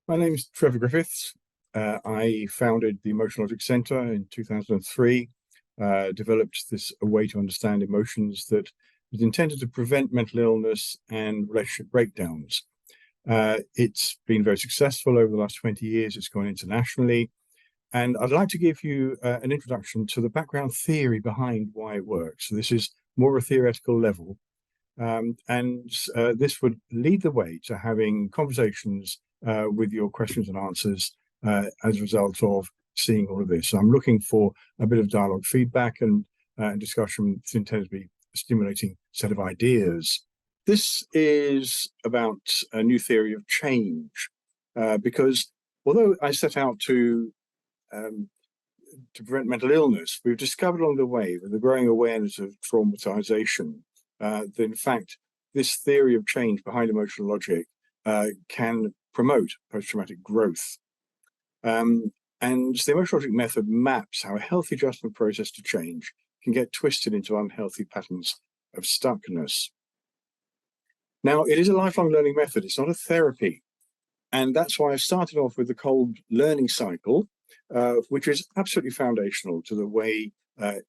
My name is Trevor Griffiths. I founded the Emotional Logic Centre in 2003, developed this a way to understand emotions that is intended to prevent mental illness and relationship breakdowns. It's been very successful over the last 20 years. It's gone internationally. And I'd like to give you an introduction to the background theory behind why it works. So this is more a theoretical level. And this would lead the way to having conversations with your questions and answers as a result of seeing all of this. So I'm looking for a bit of dialogue feedback and discussion. It's intended to be a stimulating set of ideas. This is about a new theory of change, because although I set out to prevent mental illness, we've discovered along the way with the growing awareness of traumatization that in fact this theory of change behind emotional logic can promote post-traumatic growth. And the emotional logic method maps how a healthy adjustment process to change can get twisted into unhealthy patterns of stuckness. Now, it is a lifelong learning method. It's not a therapy. And that's why I started off with the cold learning cycle, which is absolutely foundational to the way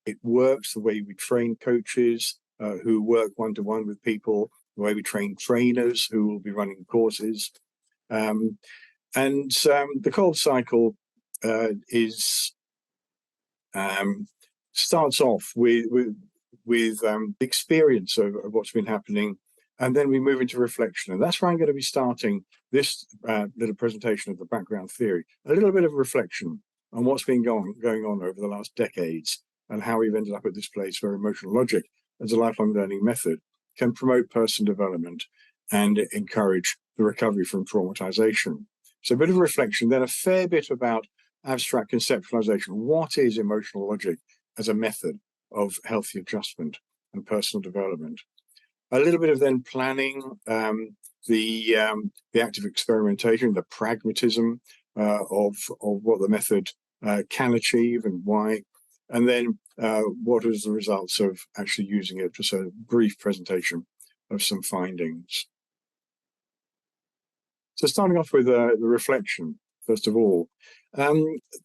it works, the way we train coaches who work one-to-one with people, the way we train trainers who will be running courses. The cold cycle starts off with the experience of what's been happening, and then we move into reflection. And that's where I'm going to be starting this little presentation of the background theory, a little bit of reflection on what's been going on over the last decades and how we've ended up at this place where emotional logic as a lifelong learning method can promote personal development and encourage the recovery from traumatization. So a bit of reflection, then a fair bit about abstract conceptualization. What is emotional logic as a method of healthy adjustment and personal development? A little bit of then planning, the active experimentation, the pragmatism of what the method can achieve and why, and then what is the results of actually using it. Just a brief presentation of some findings. So starting off with the reflection, first of all,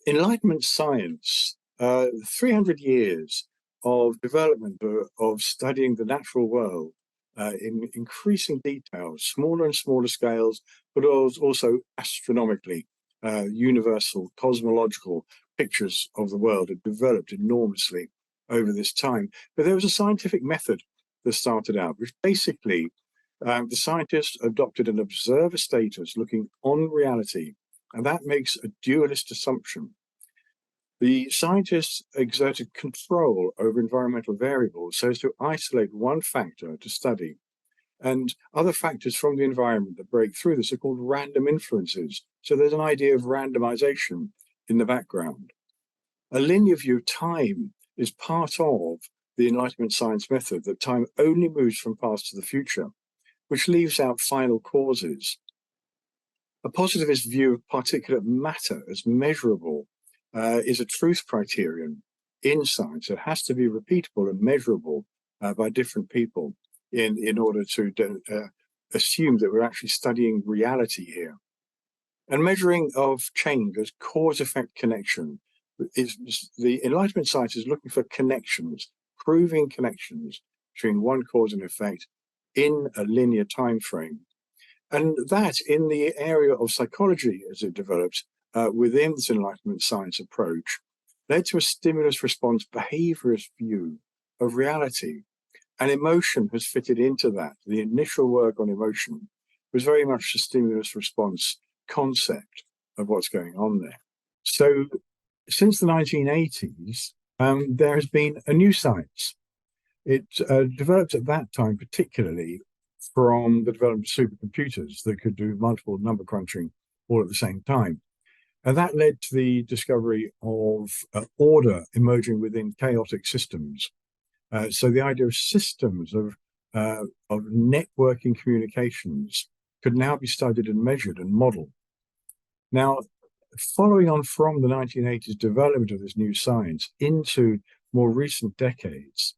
Enlightenment science, 300 years of development of studying the natural world in increasing detail, smaller and smaller scales, but also astronomically, universal, cosmological pictures of the world have developed enormously over this time. But there was a scientific method that started out, which basically the scientists adopted an observer status looking on reality, and that makes a dualist assumption. The scientists exerted control over environmental variables so as to isolate one factor to study, and other factors from the environment that break through this are called random influences. So there's an idea of randomization in the background. A linear view of time is part of the Enlightenment science method, that time only moves from past to the future, which leaves out final causes. A positivist view of particulate matter as measurable is a truth criterion in science. It has to be repeatable and measurable by different people in order to assume that we're actually studying reality here. And measuring of change as cause-effect connection is the Enlightenment science is looking for connections, proving connections between one cause and effect in a linear time frame. And that, in the area of psychology as it develops within this Enlightenment science approach, led to a stimulus-response behaviorist view of reality. And emotion has fitted into that. The initial work on emotion was very much a stimulus-response concept of what's going on there. So since the 1980s, there has been a new science. It developed at that time particularly from the development of supercomputers that could do multiple number crunching all at the same time. And that led to the discovery of order emerging within chaotic systems. So the idea of systems of networking communications could now be studied and measured and modeled. Now, following on from the 1980s development of this new science into more recent decades,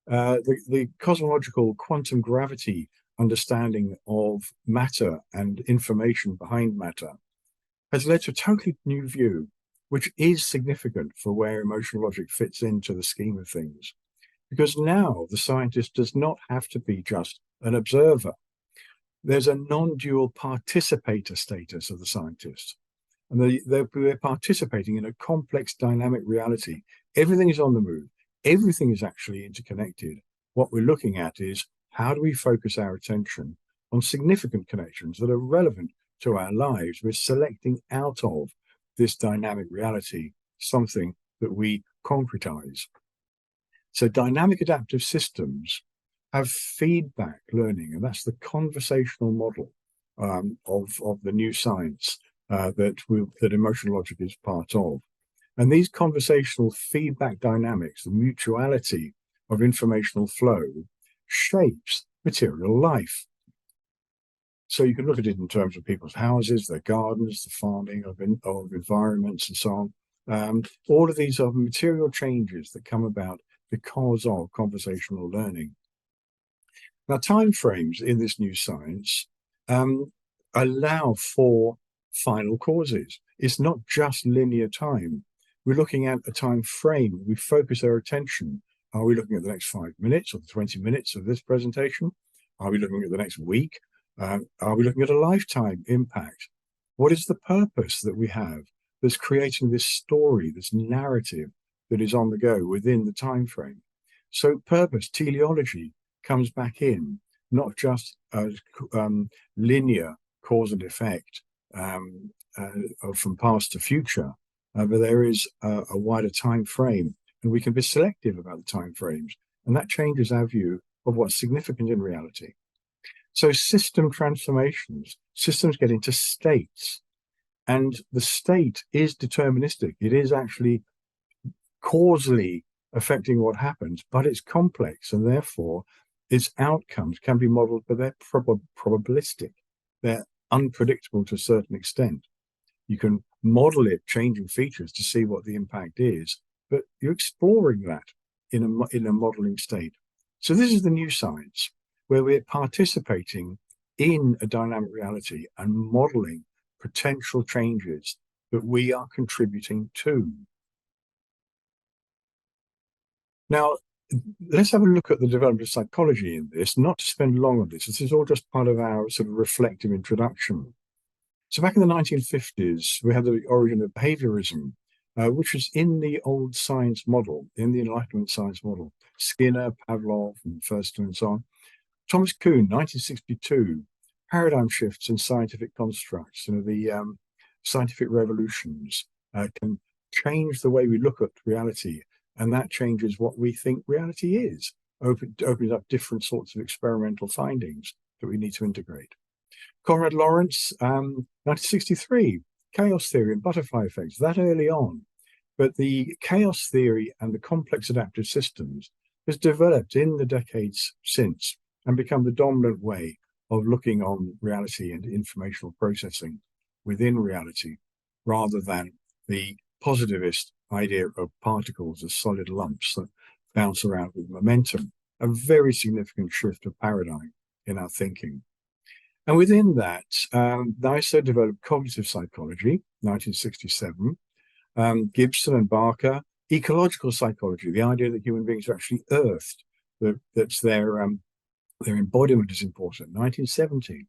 the cosmological quantum gravity understanding of matter and information behind matter has led to a totally new view, which is significant for where emotional logic fits into the scheme of things. Because now the scientist does not have to be just an observer. There's a non-dual participator status of the scientist. And we're participating in a complex dynamic reality. Everything is on the move. Everything is actually interconnected. What we're looking at is how do we focus our attention on significant connections that are relevant to our lives. We're selecting out of this dynamic reality something that we concretize. So dynamic adaptive systems have feedback learning, and that's the conversational model of the new science that emotional logic is part of. And these conversational feedback dynamics, the mutuality of informational flow, shapes material life. So you can look at it in terms of people's houses, their gardens, the farming of environments and so on. All of these are material changes that come about because of conversational learning. Now, timeframes in this new science allow for final causes. It's not just linear time. We're looking at a time frame. We focus our attention. Are we looking at the next 5 minutes or the 20 minutes of this presentation? Are we looking at the next week? Are we looking at a lifetime impact? What is the purpose that we have that's creating this story, this narrative that is on the go within the time frame? So purpose, teleology, comes back in, not just as linear cause and effect from past to future, but there is a wider time frame, and we can be selective about the time frames, and that changes our view of what's significant in reality. So system transformations, systems get into states, and the state is deterministic. It is actually causally affecting what happens, but it's complex, and therefore its outcomes can be modeled, but they're probabilistic. They're unpredictable to a certain extent. You can model it, changing features to see what the impact is, but you're exploring that in a modeling state. So this is the new science, where we're participating in a dynamic reality and modeling potential changes that we are contributing to. Now, let's have a look at the development of psychology in this, not to spend long on this. This is all just part of our sort of reflective introduction. So back in the 1950s, we had the origin of behaviorism, which was in the old science model, in the Enlightenment science model. Skinner, Pavlov, and First and so on. Thomas Kuhn, 1962, paradigm shifts in scientific constructs. The scientific revolutions can change the way we look at reality, and that changes what we think reality is, opens up different sorts of experimental findings that we need to integrate. Conrad Lawrence, 1963, chaos theory and butterfly effects, that early on. But the chaos theory and the complex adaptive systems has developed in the decades since and become the dominant way of looking on reality and informational processing within reality, rather than the positivist idea of particles as solid lumps that bounce around with momentum. A very significant shift of paradigm in our thinking. And within that, they also developed cognitive psychology, 1967, Gibson and Barker, ecological psychology, the idea that human beings are actually earthed, that's their embodiment is important, 1970.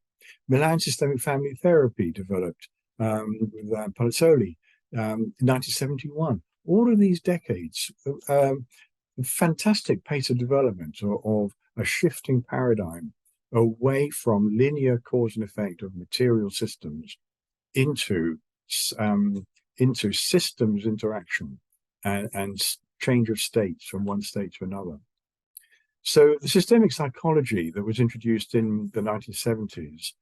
Milan systemic family therapy developed with Palazzoli, 1971. All of these decades, fantastic pace of development of a shifting paradigm away from linear cause and effect of material systems into systems interaction and change of states from one state to another. So the systemic psychology that was introduced in the 1970s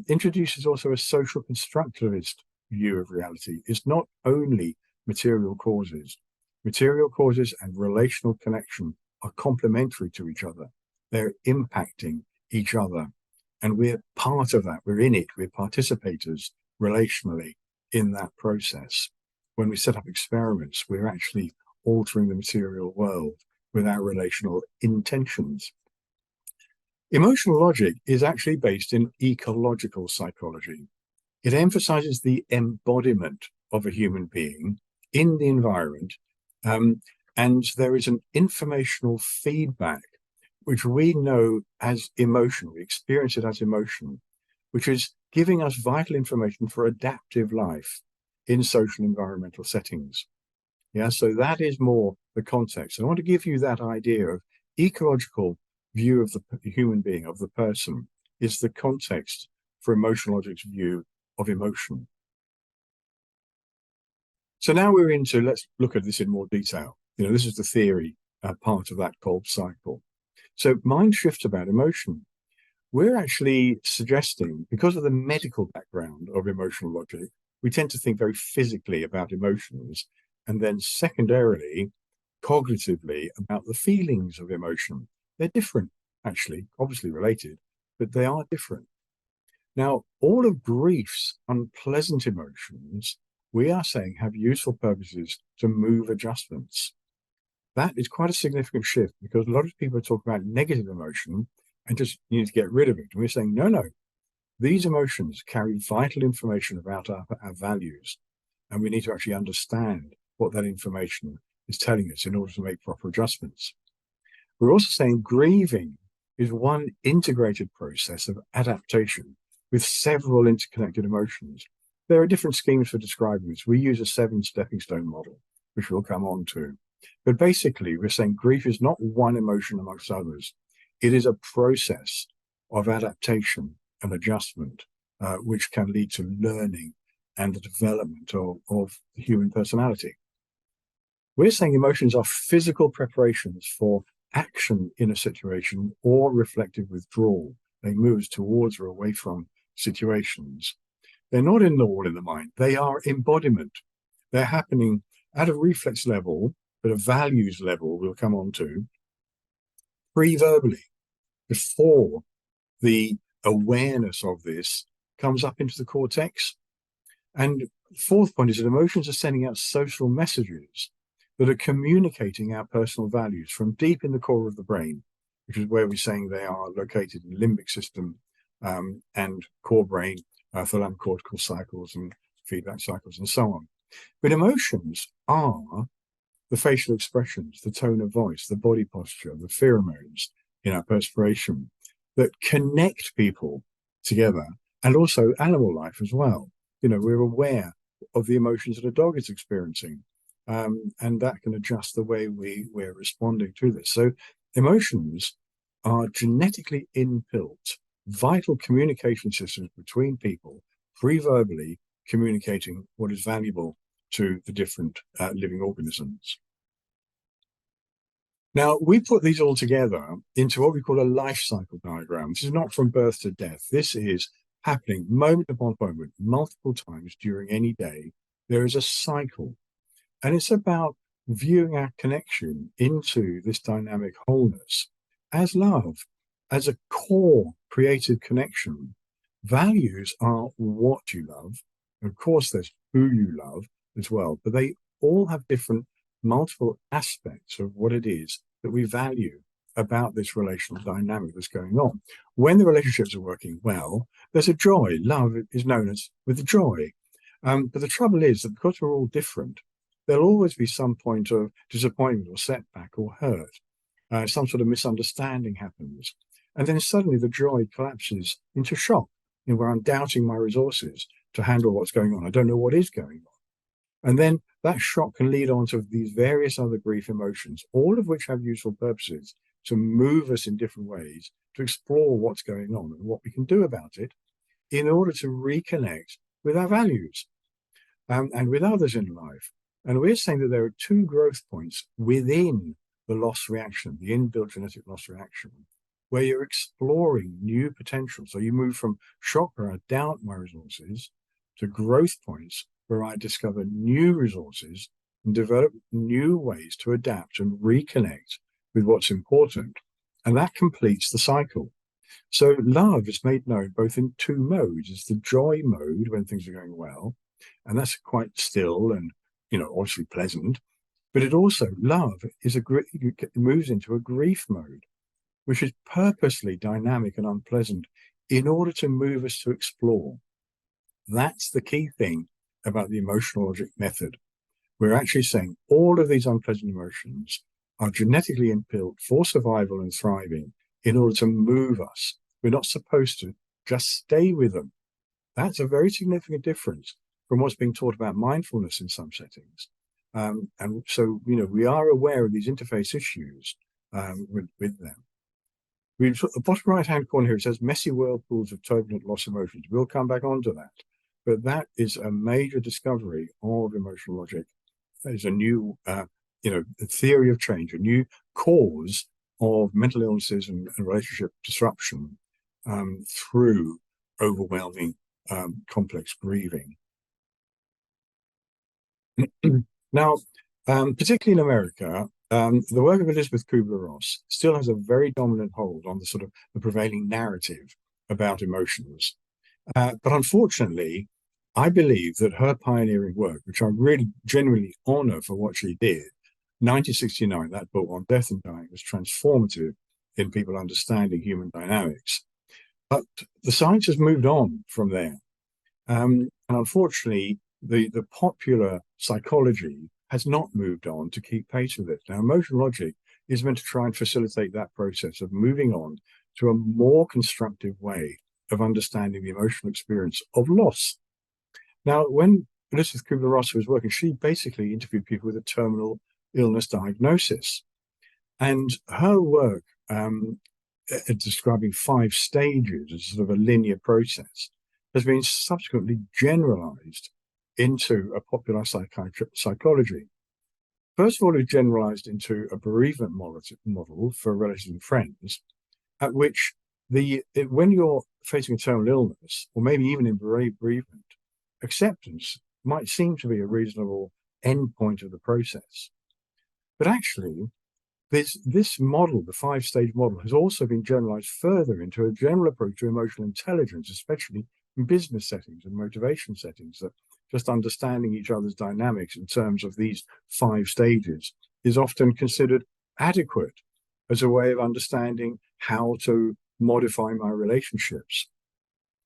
introduces also a social constructivist view of reality. It's not only material causes. Material causes and relational connection are complementary to each other. They're impacting each other. And we're part of that. We're in it. We're participators relationally in that process. When we set up experiments, we're actually altering the material world with our relational intentions. Emotional logic is actually based in ecological psychology. It emphasizes the embodiment of a human being in the environment. Um, and there is an informational feedback, which we know as emotion, we experience it as emotion, which is giving us vital information for adaptive life in social environmental settings. Yeah, so that is more the context. I want to give you that idea of ecological view of the human being, of the person, is the context for emotional logic's view of emotion. So now we're into, let's look at this in more detail. This is the theory part of that Kolb cycle. So mind shift about emotion. We're actually suggesting, because of the medical background of emotional logic, we tend to think very physically about emotions, and then secondarily, cognitively, about the feelings of emotion. They're different, actually, obviously related, but they are different. Now, all of grief's unpleasant emotions, we are saying, have useful purposes to move adjustments. That is quite a significant shift, because a lot of people talk about negative emotion and just need to get rid of it. And we're saying, no, no, these emotions carry vital information about our values, and we need to actually understand what that information is telling us in order to make proper adjustments. We're also saying grieving is one integrated process of adaptation with several interconnected emotions. There are different schemes for describing this. We use a 7 stepping stone model, which we'll come on to. But basically, we're saying grief is not one emotion amongst others. It is a process of adaptation and adjustment, which can lead to learning and the development of the human personality. We're saying emotions are physical preparations for action in a situation or reflective withdrawal. They move us towards or away from situations. They're not all in the mind. They are embodiment. They're happening at a reflex level, but a values level we'll come on to, pre-verbally, before the awareness of this comes up into the cortex. And fourth point is that emotions are sending out social messages that are communicating our personal values from deep in the core of the brain, which is where we're saying they are located in the limbic system and core brain, thalamocortical cycles and feedback cycles and so on. But emotions are the facial expressions, the tone of voice, the body posture, the pheromones in our perspiration that connect people together, and also animal life as well. We're aware of the emotions that a dog is experiencing, and that can adjust the way we're responding to this. So emotions are genetically inbuilt, vital communication systems between people, pre-verbally communicating what is valuable to the different living organisms. Now, we put these all together into what we call a life cycle diagram. This is not from birth to death. This is happening moment upon moment, multiple times during any day. There is a cycle, and it's about viewing our connection into this dynamic wholeness as love, as a core creative connection. Values are what you love. Of course, there's who you love as well, but they all have different multiple aspects of what it is that we value about this relational dynamic that's going on. When the relationships are working well, there's a joy. Love is known as with the joy. But the trouble is that because we're all different, there'll always be some point of disappointment or setback or hurt. Some sort of misunderstanding happens. And then suddenly the joy collapses into shock, where I'm doubting my resources to handle what's going on. I don't know what is going on. And then that shock can lead on to these various other grief emotions, all of which have useful purposes to move us in different ways, to explore what's going on and what we can do about it in order to reconnect with our values and with others in life. And we're saying that there are 2 growth points within the loss reaction, the inbuilt genetic loss reaction, where you're exploring new potential. So you move from shock where I doubt my resources to growth points where I discover new resources and develop new ways to adapt and reconnect with what's important. And that completes the cycle. So love is made known both in 2 modes. It's the joy mode when things are going well, and that's quite still and, obviously pleasant. But it also, love is it moves into a grief mode, which is purposely dynamic and unpleasant in order to move us to explore. That's the key thing about the emotional logic method. We're actually saying all of these unpleasant emotions are genetically inbuilt for survival and thriving in order to move us. We're not supposed to just stay with them. That's a very significant difference from what's being taught about mindfulness in some settings. And so, we are aware of these interface issues with them. The bottom right-hand corner here, it says messy whirlpools of turbulent loss emotions. We'll come back onto that. But that is a major discovery of emotional logic. There's a new, theory of change, a new cause of mental illnesses and relationship disruption through overwhelming complex grieving. Now, particularly in America, the work of Elizabeth Kubler-Ross still has a very dominant hold on the sort of the prevailing narrative about emotions. But unfortunately, I believe that her pioneering work, which I really genuinely honor for what she did, 1969, that book on death and dying, was transformative in people understanding human dynamics. But the science has moved on from there. And unfortunately, the popular psychology has not moved on to keep pace with it. Now, emotional logic is meant to try and facilitate that process of moving on to a more constructive way of understanding the emotional experience of loss. Now, when Elizabeth Kubler-Ross was working, she basically interviewed people with a terminal illness diagnosis. And her work describing 5 stages as sort of a linear process has been subsequently generalized into a popular psychology. First of all, it generalized into a bereavement model for relatives and friends, at which when you're facing a terminal illness, or maybe even in bereavement, acceptance might seem to be a reasonable endpoint of the process. But actually, this model, the 5-stage model, has also been generalized further into a general approach to emotional intelligence, especially in business settings and motivation settings, that just understanding each other's dynamics in terms of these 5 stages is often considered adequate as a way of understanding how to modify my relationships.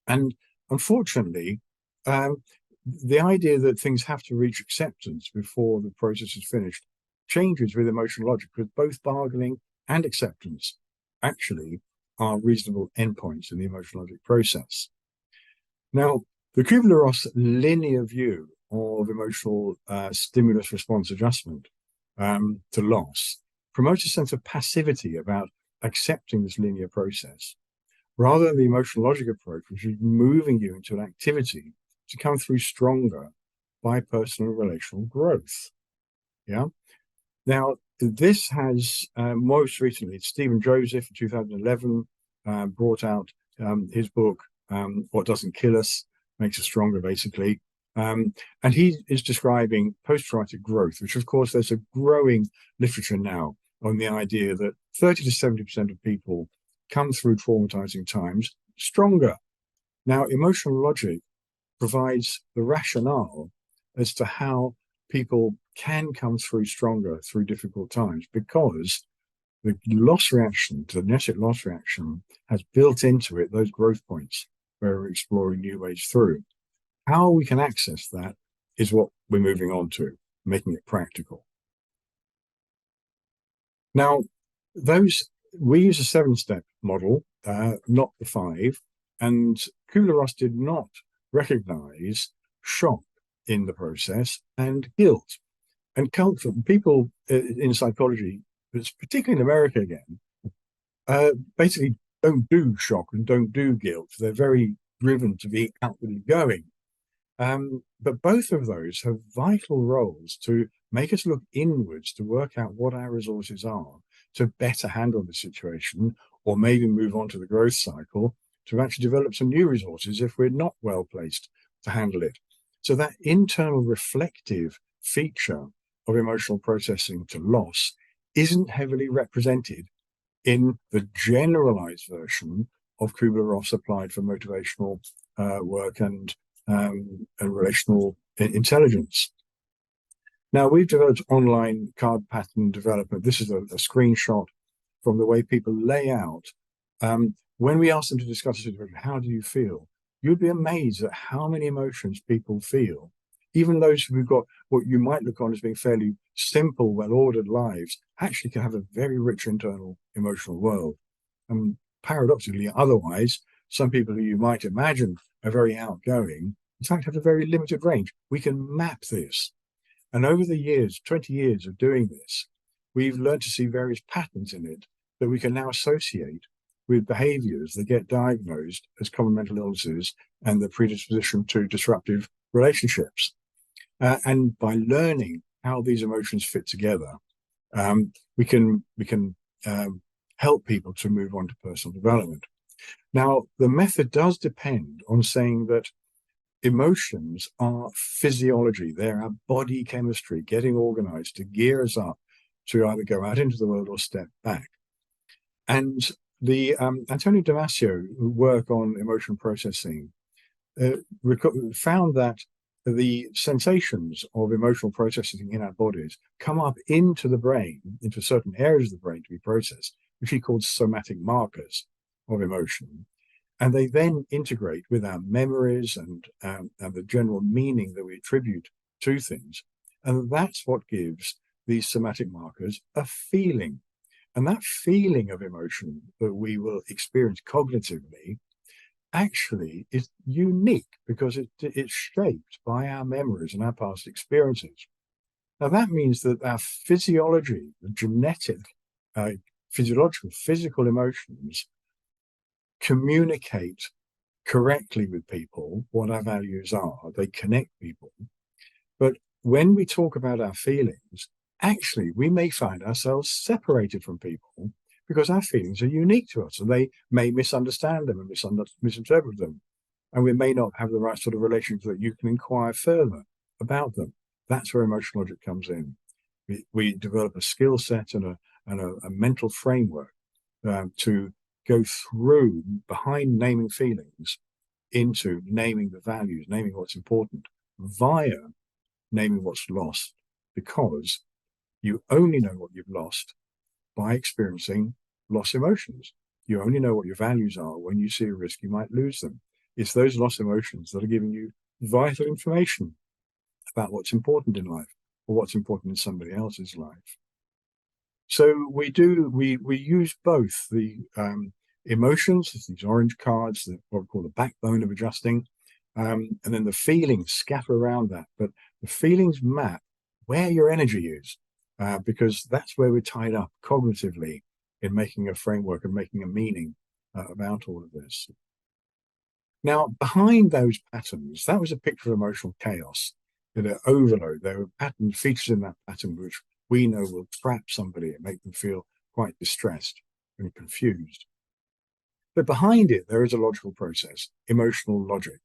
And unfortunately, the idea that things have to reach acceptance before the process is finished changes with emotional logic, because both bargaining and acceptance actually are reasonable endpoints in the emotional logic process. Now, the Kubler-Ross linear view of emotional stimulus response adjustment to loss promotes a sense of passivity about accepting this linear process, rather than the emotional logic approach, which is moving you into an activity to come through stronger by personal relational growth. Yeah. Now, this has most recently, Stephen Joseph in 2011 brought out his book, What Doesn't Kill Us Makes Us Stronger, basically. And he is describing post-traumatic growth, which, of course, there's a growing literature now on the idea that 30 to 70% of people come through traumatizing times stronger. Now, emotional logic provides the rationale as to how people can come through stronger through difficult times, because the loss reaction, the genetic loss reaction, has built into it those growth points where we're exploring new ways through. How we can access that is what we're moving on to, making it practical. Now, we use a 7-step model, not the 5, and Kubler-Ross did not recognize shock in the process and guilt and culture. People in psychology, particularly in America again, basically don't do shock and don't do guilt. They're very driven to be outwardly going. But both of those have vital roles to make us look inwards to work out what our resources are to better handle the situation, or maybe move on to the growth cycle to actually develop some new resources if we're not well placed to handle it. So that internal reflective feature of emotional processing to loss isn't heavily represented in the generalized version of Kubler-Ross applied for motivational work and relational intelligence. Now, we've developed online card pattern development. This is a screenshot from the way people lay out. When we ask them to discuss a situation, how do you feel? you'd be amazed at how many emotions people feel. Even those who've got what you might look on as being fairly simple, well-ordered lives actually can have a very rich internal emotional world. And paradoxically, otherwise, some people who you might imagine are very outgoing, in fact, have a very limited range. We can map this. And over the years, 20 years of doing this, we've learned to see various patterns in it that we can now associate with behaviors that get diagnosed as common mental illnesses and the predisposition to disruptive relationships. And by learning how these emotions fit together, we can help people to move on to personal development. Now, the method does depend on saying that emotions are physiology. They're our body chemistry getting organized to gear us up to either go out into the world or step back. And the Antonio Damasio, who work on emotion processing, found that the sensations of emotional processing in our bodies come up into the brain, into certain areas of the brain to be processed, which he called somatic markers of emotion. And they then integrate with our memories and the general meaning that we attribute to things. And that's what gives these somatic markers a feeling. And that feeling of emotion that we will experience cognitively actually is unique because it's shaped by our memories and our past experiences. Now, that means that our physiology, the genetic, physiological, physical emotions communicate correctly with people what our values are. They connect people. But when we talk about our feelings, actually, we may find ourselves separated from people because our feelings are unique to us and they may misunderstand them and misinterpret them. And we may not have the right sort of relationship that you can inquire further about them. That's where emotional logic comes in. We develop a skill set and a mental framework to go through behind naming feelings into naming the values, naming what's important via naming what's lost, because you only know what you've lost by experiencing lost emotions. You only know what your values are when you see a risk you might lose them. It's those lost emotions that are giving you vital information about what's important in life or what's important in somebody else's life. So we use both the emotions, these orange cards, what we call the backbone of adjusting, and then the feelings scatter around that. But the feelings map where your energy is, because that's where we're tied up cognitively in making a framework and making a meaning about all of this. Now, behind those patterns, that was a picture of emotional chaos, an overload. There were pattern features in that pattern which we know will trap somebody and make them feel quite distressed and confused. But behind it, there is a logical process, emotional logic.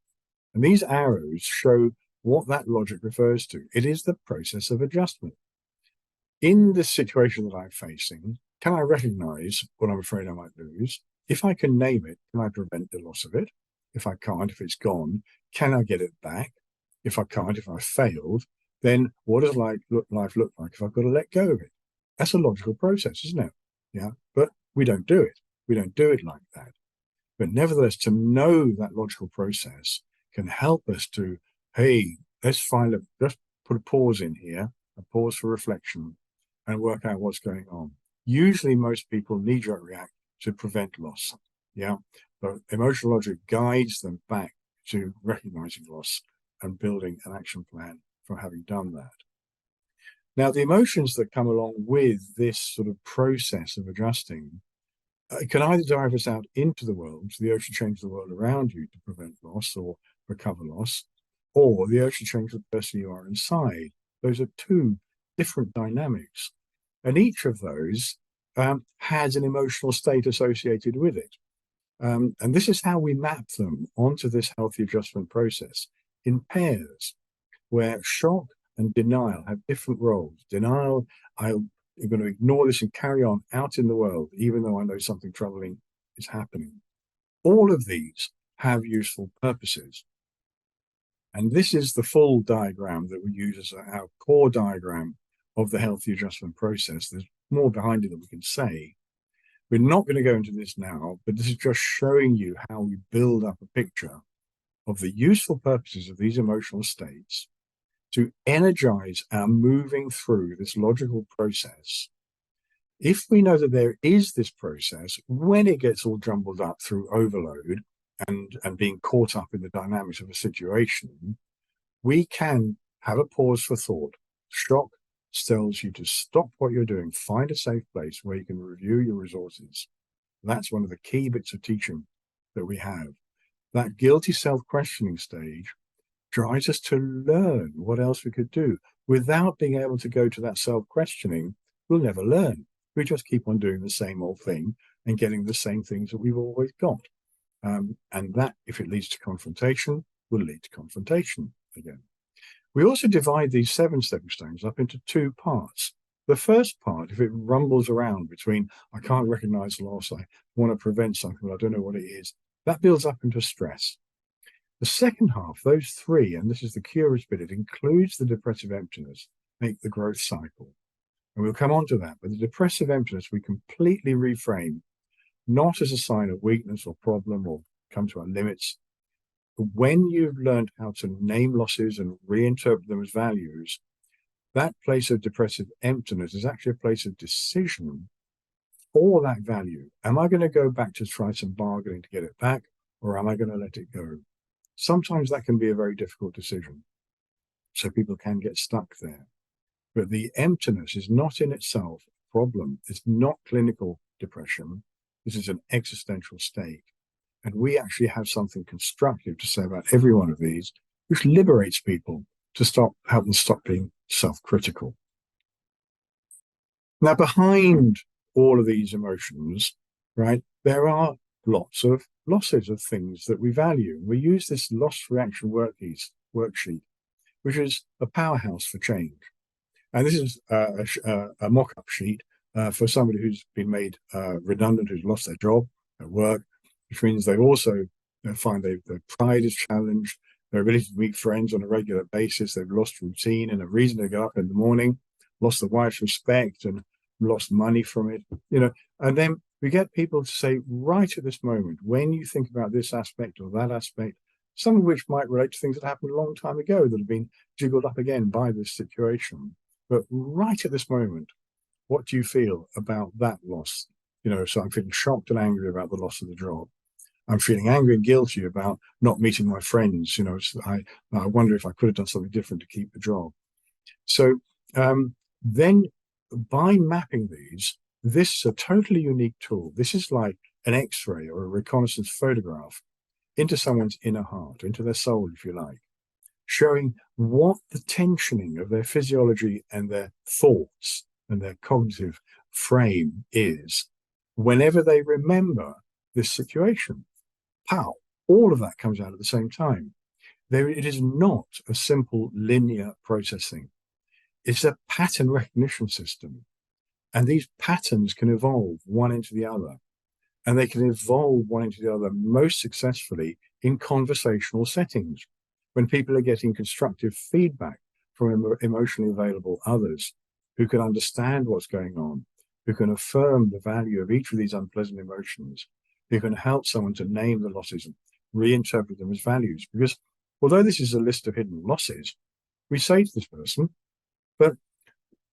And these arrows show what that logic refers to. It is the process of adjustment. In this situation that I'm facing, can I recognize what I'm afraid I might lose? If I can name it, can I prevent the loss of it? If I can't, if it's gone, can I get it back? If I can't, if I failed, then what does life look like if I've got to let go of it? That's a logical process, isn't it? Yeah, but we don't do it. We don't do it like that. But nevertheless, to know that logical process can help us to, hey, let's put a pause in here, a pause for reflection, and work out what's going on. Usually, most people knee-jerk react to prevent loss. Yeah, but emotional logic guides them back to recognizing loss and building an action plan for having done that. Now, the emotions that come along with this sort of process of adjusting can either drive us out into the world, so the ocean change the world around you to prevent loss or recover loss, or the ocean change the person you are inside. Those are two different dynamics. And each of those has an emotional state associated with it. And this is how we map them onto this healthy adjustment process in pairs, where shock and denial have different roles. Denial, I'm going to ignore this and carry on out in the world, even though I know something troubling is happening. All of these have useful purposes. And this is the full diagram that we use as our core diagram of the healthy adjustment process. There's more behind it that we can say. We're not going to go into this now, but this is just showing you how we build up a picture of the useful purposes of these emotional states to energize our moving through this logical process. If we know that there is this process, when it gets all jumbled up through overload and being caught up in the dynamics of a situation, we can have a pause for thought. Shock tells you to stop what you're doing, find a safe place where you can review your resources. That's one of the key bits of teaching that we have. That guilty self-questioning stage drives us to learn what else we could do. Without being able to go to that self-questioning, we'll never learn. We just keep on doing the same old thing and getting the same things that we've always got. And that, if it leads to confrontation, will lead to confrontation again. We also divide these 7 stepping stones up into 2 parts. The first part, if it rumbles around between, I can't recognize loss, I want to prevent something, but I don't know what it is, that builds up into stress. The second half, those 3, and this is the curious bit, it includes the depressive emptiness, make the growth cycle. And we'll come on to that, but the depressive emptiness we completely reframe, not as a sign of weakness or problem or come to our limits. When you've learned how to name losses and reinterpret them as values, that place of depressive emptiness is actually a place of decision for that value. Am I going to go back to try some bargaining to get it back, or am I going to let it go? Sometimes that can be a very difficult decision. So people can get stuck there. But the emptiness is not in itself a problem. It's not clinical depression. This is an existential state. And we actually have something constructive to say about every one of these, which liberates people to help them stop being self-critical. Now, behind all of these emotions, right, there are lots of losses of things that we value. We use this loss reaction worksheet, which is a powerhouse for change. And this is a mock-up sheet for somebody who's been made redundant, who's lost their job at work, which means they also find their pride is challenged, their ability to meet friends on a regular basis, they've lost routine and a reason to get up in the morning, lost the wife's respect and lost money from it, and then we get people to say, right at this moment, when you think about this aspect or that aspect, some of which might relate to things that happened a long time ago that have been jiggled up again by this situation. But right at this moment, what do you feel about that loss? So I'm feeling shocked and angry about the loss of the job. I'm feeling angry and guilty about not meeting my friends. I wonder if I could have done something different to keep the job. So then by mapping these, this is a totally unique tool. This is like an X-ray or a reconnaissance photograph into someone's inner heart, into their soul, if you like, showing what the tensioning of their physiology and their thoughts and their cognitive frame is whenever they remember this situation. Pow! All of that comes out at the same time. It is not a simple linear processing. It's a pattern recognition system. And these patterns can evolve one into the other. And they can evolve one into the other most successfully in conversational settings, when people are getting constructive feedback from emotionally available others who can understand what's going on, who can affirm the value of each of these unpleasant emotions, who can help someone to name the losses and reinterpret them as values. Because although this is a list of hidden losses, we say to this person, but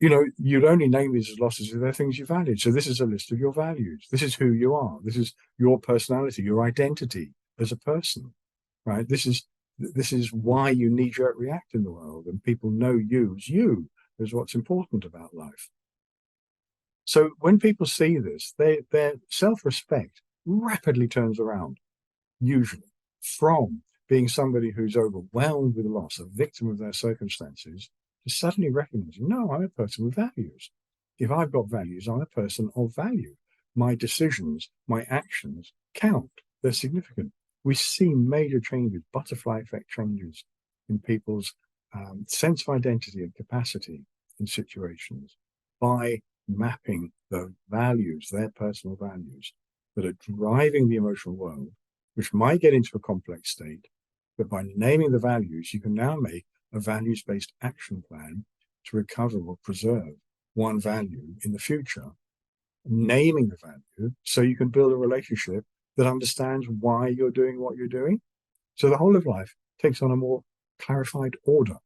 you'd only name these as losses if they're things you valued. So this is a list of your values. This is who you are. This is your personality, your identity as a person, right? This is why you knee-jerk react in the world, and people know you as what's important about life. So when people see this, their self-respect rapidly turns around, usually, from being somebody who's overwhelmed with loss, a victim of their circumstances, to suddenly recognizing, no, I'm a person with values. If I've got values, I'm a person of value. My decisions, my actions count. They're significant. We see major changes, butterfly effect changes in people's sense of identity and capacity in situations by mapping the values, their personal values, that are driving the emotional world, which might get into a complex state. But by naming the values, you can now make a values-based action plan to recover or preserve one value in the future, naming the value so you can build a relationship that understands why you're doing what you're doing. So the whole of life takes on a more clarified order.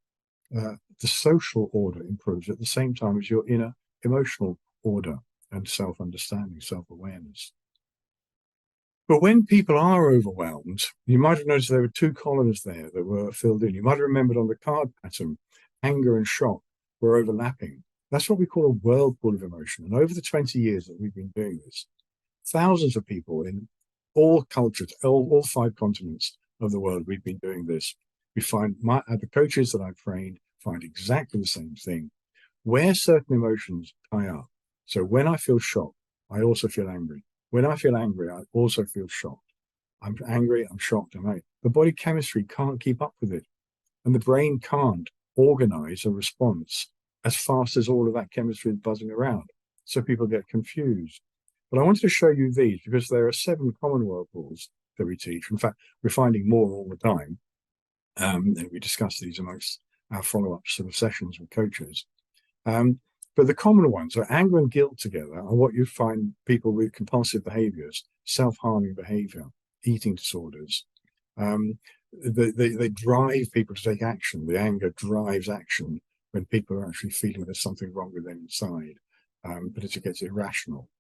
The social order improves at the same time as your inner emotional order and self-understanding, self-awareness. But when people are overwhelmed, you might have noticed there were two columns there that were filled in. You might have remembered on the card pattern, anger and shock were overlapping. That's what we call a whirlpool of emotion. And over the 20 years that we've been doing this, thousands of people in all cultures, all 5 continents of the world, we've been doing this. We find the coaches that I've trained find exactly the same thing. Where certain emotions tie up. So when I feel shocked, I also feel angry. When I feel angry, I also feel shocked. I'm angry, I'm shocked, I'm angry. The body chemistry can't keep up with it. And the brain can't organize a response as fast as all of that chemistry is buzzing around. So people get confused. But I wanted to show you these because there are 7 common whirlpools that we teach. In fact, we're finding more all the time. And we discuss these amongst our follow-up sort of sessions with coaches. But the common ones are anger and guilt together are what you find people with compulsive behaviors, self-harming behavior, eating disorders. They drive people to take action. The anger drives action when people are actually feeling there's something wrong with them inside, but it gets irrational.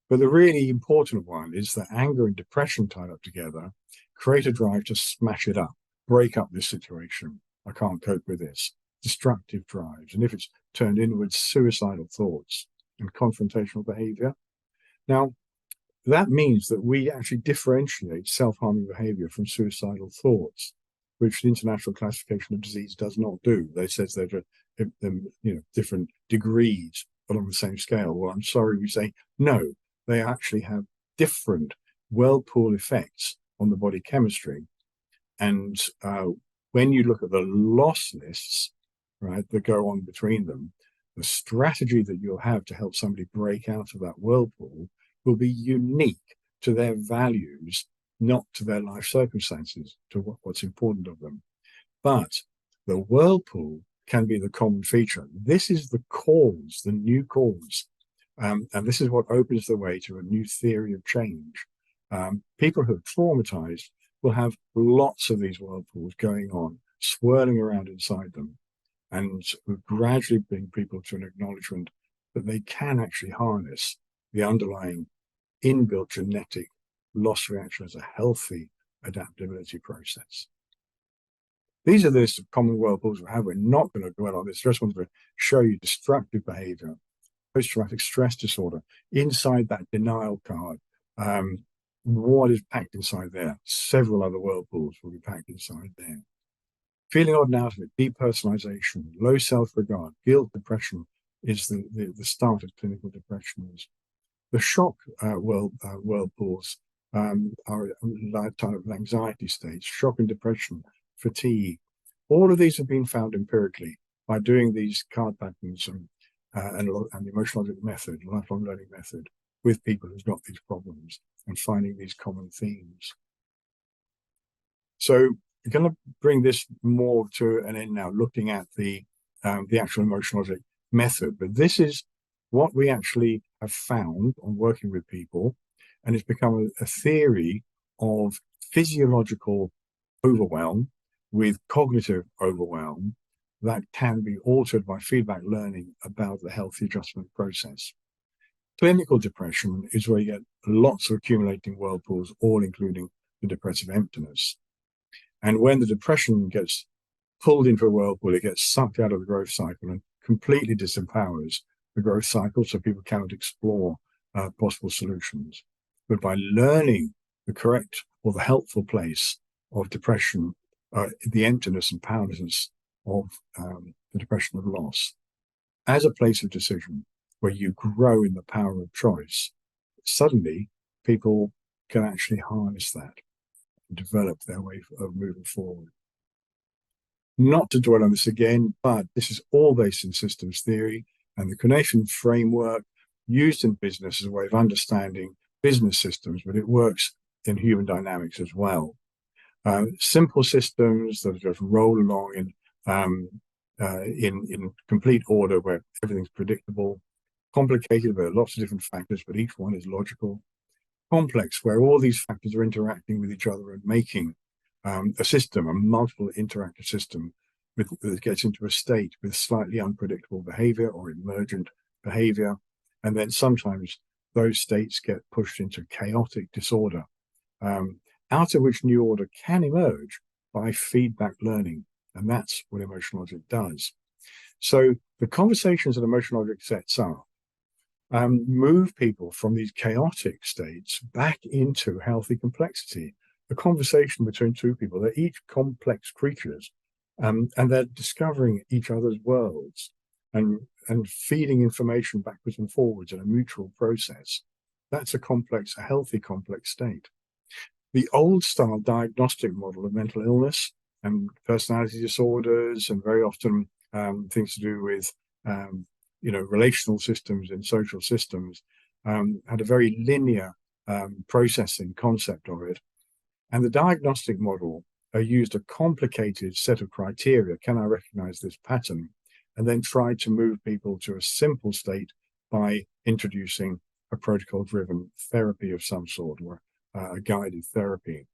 But the really important one is that anger and depression tied up together create a drive to smash it up, break up this situation. I can't cope with this. Destructive drives, and if it's turned inwards, suicidal thoughts and confrontational behavior. Now, that means that we actually differentiate self-harming behavior from suicidal thoughts, which the International Classification of Disease does not do. They says there are different degrees along the same scale. Well, I'm sorry, we say no. They actually have different whirlpool effects on the body chemistry, and when you look at the loss lists, right, that go on between them, the strategy that you'll have to help somebody break out of that whirlpool will be unique to their values, not to their life circumstances, to what's important of them. But the whirlpool can be the common feature. This is the cause, the new cause. And this is what opens the way to a new theory of change. People who are traumatized will have lots of these whirlpools going on, swirling around inside them, and gradually bring people to an acknowledgement that they can actually harness the underlying inbuilt genetic loss reaction as a healthy adaptability process. These are the list of common whirlpools we have. We're not going to dwell on this. Just wanted to show you destructive behavior, post-traumatic stress disorder, inside that denial card. What is packed inside there? Several other whirlpools will be packed inside there. Feeling odd and out of it, depersonalization, low self-regard, guilt, depression is the start of clinical depressions. The shock whirlpools are a type of anxiety states, shock and depression, fatigue. All of these have been found empirically by doing these card patterns and the emotional logic method, lifelong learning method, with people who've got these problems and finding these common themes. So we're going to bring this more to an end now, looking at the actual emotional logic method. But this is what we actually have found on working with people, and it's become a theory of physiological overwhelm with cognitive overwhelm that can be altered by feedback learning about the healthy adjustment process. Clinical depression is where you get lots of accumulating whirlpools, all including the depressive emptiness. And when the depression gets pulled into a whirlpool, it gets sucked out of the growth cycle and completely disempowers the growth cycle, so people cannot explore possible solutions. But by learning the correct or the helpful place of depression, the emptiness and powerlessness of the depression of loss, as a place of decision where you grow in the power of choice, suddenly people can actually harness that and develop their way of moving forward. Not to dwell on this again, but this is all based in systems theory, and the Connection framework used in business as a way of understanding business systems, but it works in human dynamics as well. Simple systems that just roll along in complete order where everything's predictable. Complicated, there are lots of different factors, but each one is logical. Complex, where all these factors are interacting with each other and making a system, a multiple interactive system that gets into a state with slightly unpredictable behavior or emergent behavior. And then sometimes those states get pushed into chaotic disorder, out of which new order can emerge by feedback learning. And that's what emotional logic does. So the conversations that emotional logic sets up move people from these chaotic states back into healthy complexity. A conversation between two people, they're each complex creatures, and they're discovering each other's worlds and feeding information backwards and forwards in a mutual process. That's a healthy complex state. The old style diagnostic model of mental illness and personality disorders, and very often things to do with relational systems and social systems, had a very linear processing concept of it. And the diagnostic model used a complicated set of criteria. Can I recognize this pattern? And then tried to move people to a simple state by introducing a protocol-driven therapy of some sort, or a guided therapy.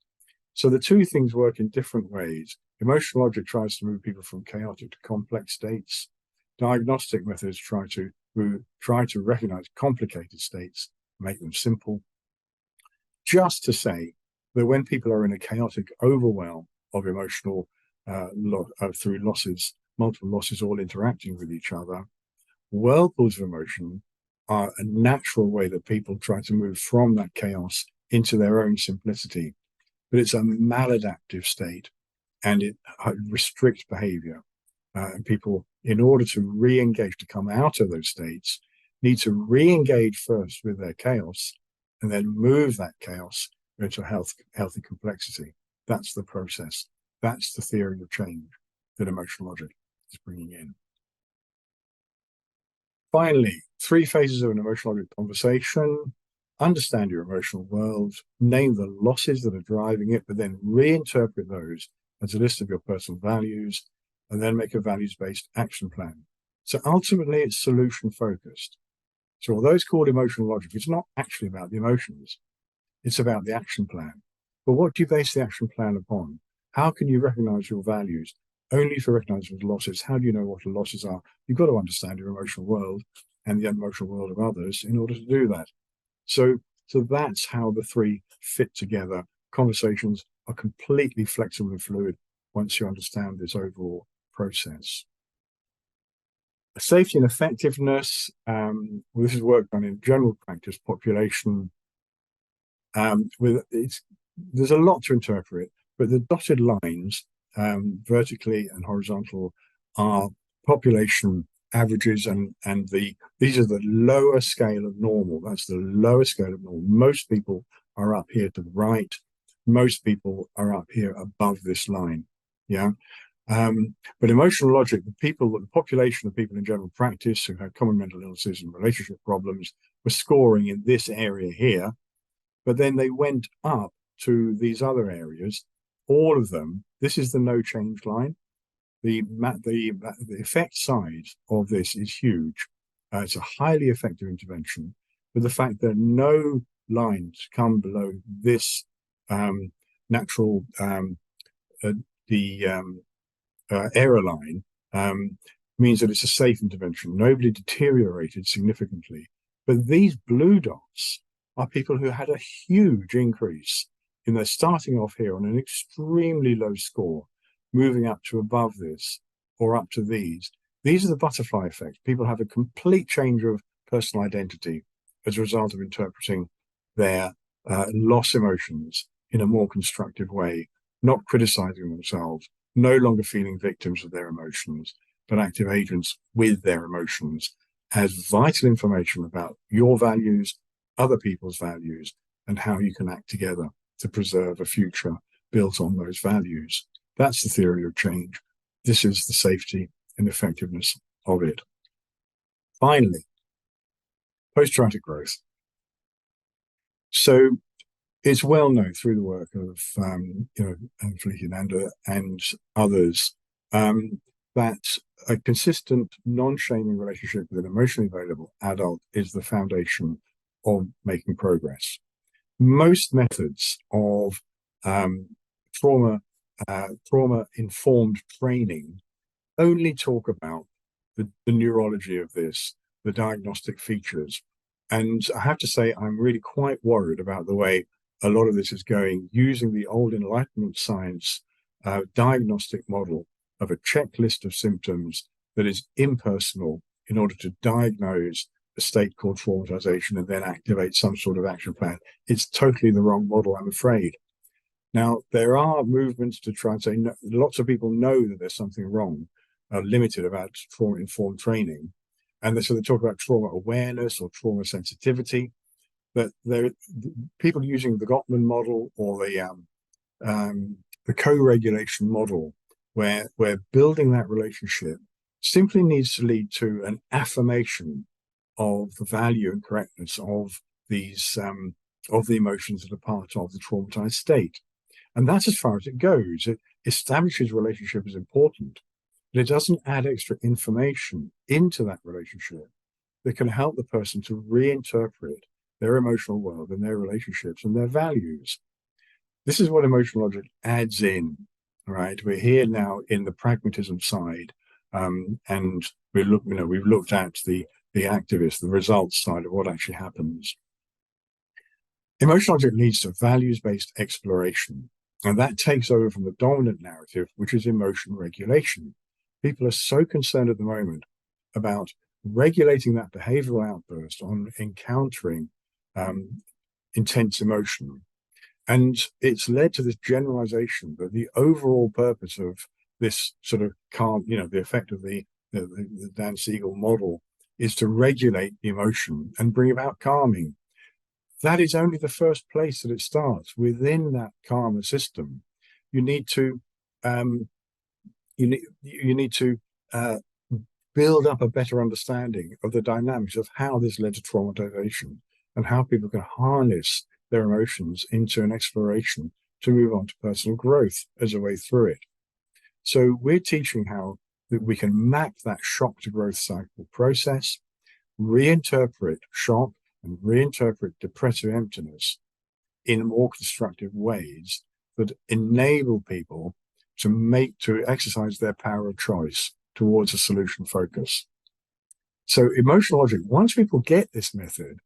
So the two things work in different ways. Emotional logic tries to move people from chaotic to complex states. Diagnostic methods try to recognize complicated states, make them simple. Just to say that when people are in a chaotic overwhelm of emotional through losses, multiple losses all interacting with each other, whirlpools of emotion are a natural way that people try to move from that chaos into their own simplicity. But it's a maladaptive state, and it restricts behavior. And people, in order to re-engage, to come out of those states, need to re-engage first with their chaos and then move that chaos into a healthy complexity. That's the process. That's the theory of change that emotional logic is bringing in. Finally, 3 phases of an emotional logic conversation. Understand your emotional world, name the losses that are driving it, but then reinterpret those as a list of your personal values, and then make a values-based action plan. So ultimately, it's solution-focused. So although it's called emotional logic, it's not actually about the emotions. It's about the action plan. But what do you base the action plan upon? How can you recognize your values? Only if you recognize the losses. How do you know what the losses are? You've got to understand your emotional world and the emotional world of others in order to do that. So that's how the 3 fit together. Conversations are completely flexible and fluid once you understand this overall process. Safety and effectiveness. This is work done in general practice population. There's a lot to interpret, but the dotted lines, vertically and horizontal, are population averages, and these are the lower scale of normal. That's the lower scale of normal. Most people are up here to the right. Most people are up here above this line. Yeah. But emotional logic, the population of people in general practice who had common mental illnesses and relationship problems were scoring in this area here, but then they went up to these other areas. All of them, this is the no change line. The effect size of this is huge. It's a highly effective intervention, but the fact that no lines come below this natural error line means that it's a safe intervention. Nobody deteriorated significantly. But these blue dots are people who had a huge increase in their starting off here on an extremely low score, moving up to above this or up to these. These are the butterfly effect. People have a complete change of personal identity as a result of interpreting their loss emotions in a more constructive way, not criticizing themselves, no longer feeling victims of their emotions, but active agents with their emotions, as vital information about your values, other people's values, and how you can act together to preserve a future built on those values. That's the theory of change. This is the safety and effectiveness of it. Finally, post-traumatic growth. So it's well known through the work of Fleetinanda and others that a consistent, non-shaming relationship with an emotionally available adult is the foundation of making progress. Most methods of trauma trauma-informed training only talk about the neurology of this, the diagnostic features. And I have to say, I'm really quite worried about the way a lot of this is going, using the old Enlightenment science diagnostic model of a checklist of symptoms that is impersonal in order to diagnose a state called traumatization and then activate some sort of action plan. It's totally the wrong model, I'm afraid. Now, there are movements to try and say, no, lots of people know that there's something wrong, limited about trauma-informed training. And so they talk about trauma awareness or trauma sensitivity, but there people using the Gottman model or the co-regulation model, where building that relationship simply needs to lead to an affirmation of the value and correctness of these of the emotions that are part of the traumatized state. And that's as far as it goes. It establishes relationship as important, but it doesn't add extra information into that relationship that can help the person to reinterpret their emotional world and their relationships and their values. This is what emotional logic adds in, right? We're here now in the pragmatism side, and we've looked at the activist, the results side of what actually happens. Emotional logic leads to values-based exploration, and that takes over from the dominant narrative, which is emotion regulation. People are so concerned at the moment about regulating that behavioral outburst on encountering intense emotion. And it's led to this generalization that the overall purpose of this sort of calm, the effect of the Dan Siegel model is to regulate the emotion and bring about calming. That is only the first place that it starts. Within that calmer system, you need to build up a better understanding of the dynamics of how this led to traumatization and how people can harness their emotions into an exploration to move on to personal growth as a way through it. So we're teaching how that we can map that shock to growth cycle process, reinterpret shock and reinterpret depressive emptiness in more constructive ways that enable people to exercise their power of choice towards a solution focus. So emotional logic, once people get this method,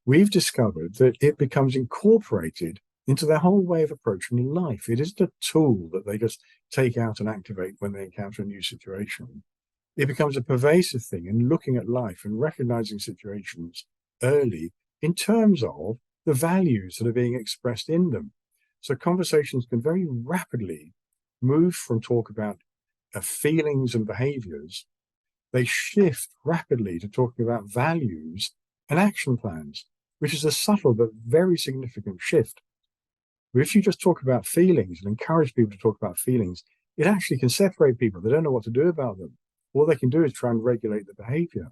we've discovered that it becomes incorporated into their whole way of approaching life. It isn't a tool that they just take out and activate when they encounter a new situation. It becomes a pervasive thing in looking at life and recognizing situations early in terms of the values that are being expressed in them. So conversations can very rapidly move from talk about feelings and behaviors. They shift rapidly to talking about values and action plans, which is a subtle but very significant shift. But if you just talk about feelings and encourage people to talk about feelings, it actually can separate people. They don't know what to do about them. All they can do is try and regulate the behavior.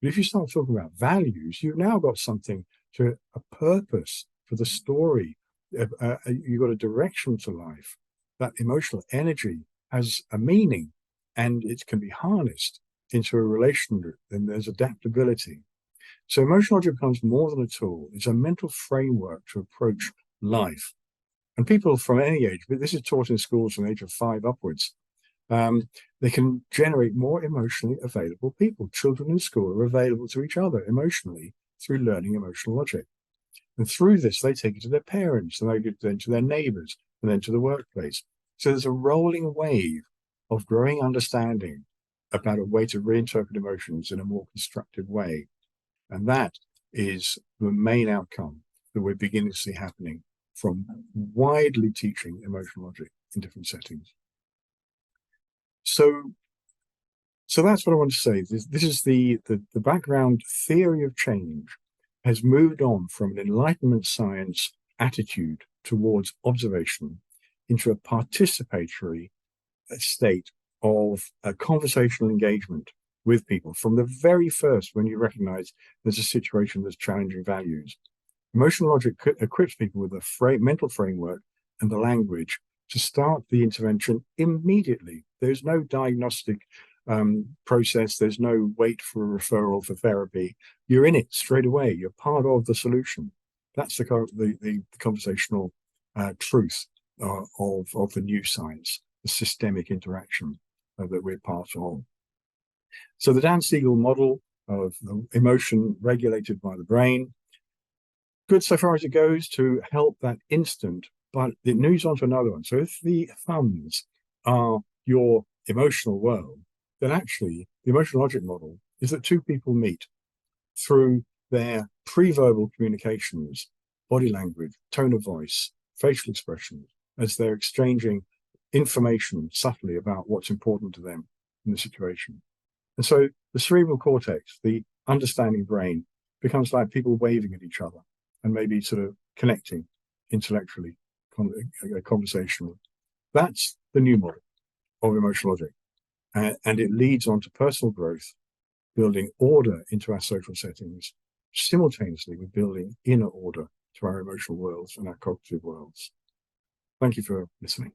But if you start talking about values, you've now got something to a purpose for the story. You've got a direction to life. That emotional energy has a meaning and it can be harnessed into a relationship. Then there's adaptability. So emotional logic becomes more than a tool. It's a mental framework to approach life. And people from any age, but this is taught in schools from the age of 5 upwards, they can generate more emotionally available people. Children in school are available to each other emotionally through learning emotional logic. And through this, they take it to their parents, and then to their neighbors, and then to the workplace. So there's a rolling wave of growing understanding about a way to reinterpret emotions in a more constructive way. And that is the main outcome that we're beginning to see happening from widely teaching emotional logic in different settings. So that's what I want to say. This is the background theory of change has moved on from an Enlightenment science attitude towards observation into a participatory state of a conversational engagement with people from the very first when you recognize there's a situation that's challenging values. Emotional logic equips people with a mental framework and the language to start the intervention immediately. There's no diagnostic process. There's no wait for a referral for therapy. You're in it straight away. You're part of the solution. That's the conversational truth of the new science, the systemic interaction that we're part of. So the Dan Siegel model of emotion regulated by the brain, good so far as it goes to help that instant, but it moves on to another one. So if the thumbs are your emotional world, then actually the emotional logic model is that two people meet through their pre-verbal communications, body language, tone of voice, facial expressions, as they're exchanging information subtly about what's important to them in the situation. And so the cerebral cortex, the understanding brain, becomes like people waving at each other and maybe sort of connecting intellectually, conversationally. That's the new model of emotional logic. And it leads on to personal growth, building order into our social settings, simultaneously with building inner order to our emotional worlds and our cognitive worlds. Thank you for listening.